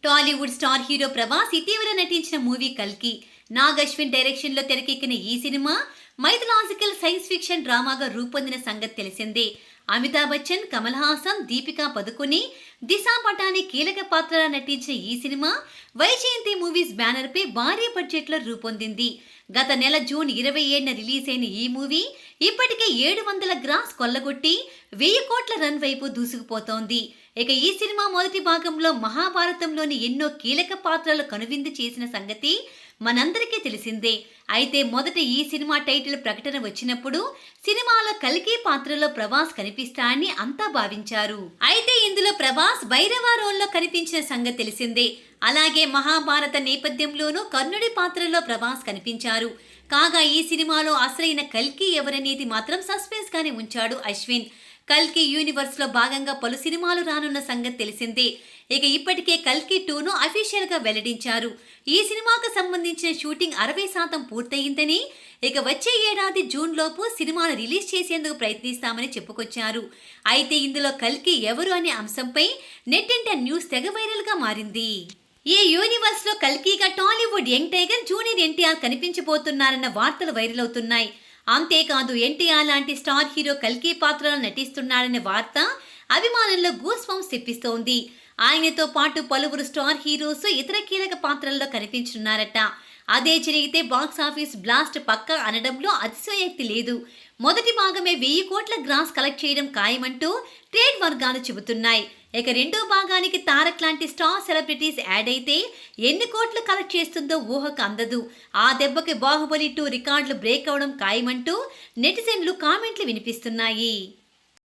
Tollywood star hero Prabhas ఇటీవల నటించిన movie కల్కి. నాగ్ అశ్విన్ డైరెక్షన్ లో తెరకెక్కిన ఈ సినిమా మైథలాజికల్ సైన్స్ ఫిక్షన్ డ్రామాగా రూపొందిన సంగతి తెలిసిందే. అమితాబ్ బచ్చన్, కమల్ హాసన్, దీపికా పదుకొనే, దిశా పటాని కీలక పాత్రలా నటించిన ఈ సినిమా వైజయంతి మూవీస్ బ్యానర్ పై భారీ బడ్జెట్ లో రూపొందింది. గత నెల జూన్ 27న రిలీజ్ అయిన ఈ మూవీ ఇప్పటికే 700 గ్రాస్ కొల్లగొట్టి 1000 కోట్ల రన్ వైపు దూసుకుపోతోంది. ఇక ఈ సినిమా మొదటి భాగంలో మహాభారతంలోని ఎన్నో కీలక పాత్రలు కనువిందు చేసిన సంగతి మనందరికీ తెలిసిందే. అయితే మొదట ఈ సినిమా టైటిల్ ప్రకటన వచ్చినప్పుడు సినిమాలో కల్కి పాత్రలో ప్రభాస్ కనిపిస్తాడని అంతా భావించారు. అయితే ఇందులో ప్రభాస్ భైరవ రోల్లో కనిపించిన సంగతి తెలిసిందే. అలాగే మహాభారత నేపథ్యంలోనూ కర్ణుడి పాత్రలో ప్రభాస్ కనిపించారు. కాగా ఈ సినిమాలో అసలైన కల్కి ఎవరనేది మాత్రం సస్పెన్స్ గానే ఉంచాడు అశ్విన్. కల్కి యూనివర్స్ లో భాగంగా పలు సినిమాలు రానున్న సంగతి తెలిసిందే. ఇక ఇప్పటికే కల్కి 2ను అఫీషియల్ గా వెల్లడించారు. ఈ సినిమాకు సంబంధించిన షూటింగ్ 60% పూర్తయిందని, ఇక వచ్చే ఏడాది జూన్ లోపు సినిమాను రిలీజ్ చేసేందుకు ప్రయత్నిస్తామని చెప్పుకొచ్చారు. అయితే ఇందులో కల్కి ఎవరు అనే అంశంపై నెట్టింట న్యూస్ తెగ వైరల్ గా మారింది. ఈ యూనివర్స్ లో కల్కిగా Tollywood young tiger junior NTR కనిపించబోతున్నారన్న వార్తలు వైరల్ అవుతున్నాయి. అంతేకాదు ఎన్టీఆర్ లాంటి స్టార్ హీరో కల్కి పాత్రలో నటిస్తున్నాడనే వార్త అభిమానుల్లో గూస్ బంప్స్ తెప్పిస్తోంది. ఆయనతో పాటు పలువురు స్టార్ హీరోస్ ఇతర కీలక పాత్రల్లో కనిపించనున్నారట. అదే జరిగితే బాక్సాఫీస్ బ్లాస్ట్ పక్కా అనడంలో అతిశయోక్తి లేదు. మొదటి భాగమే 1000 కోట్ల గ్రాస్ కలెక్ట్ చేయడం ఖాయమంటూ ట్రేడ్ వర్గాలు చెబుతున్నాయి. ఇక రెండో భాగానికి తారక్ లాంటి స్టార్ సెలబ్రిటీస్ యాడ్ అయితే ఎన్ని కోట్లు కలెక్ట్ చేస్తుందో ఊహకు అందదు. ఆ దెబ్బకి బాహుబలి 2 రికార్డులు బ్రేక్ అవడం ఖాయమంటూ నెటిజన్లు కామెంట్లు వినిపిస్తున్నాయి.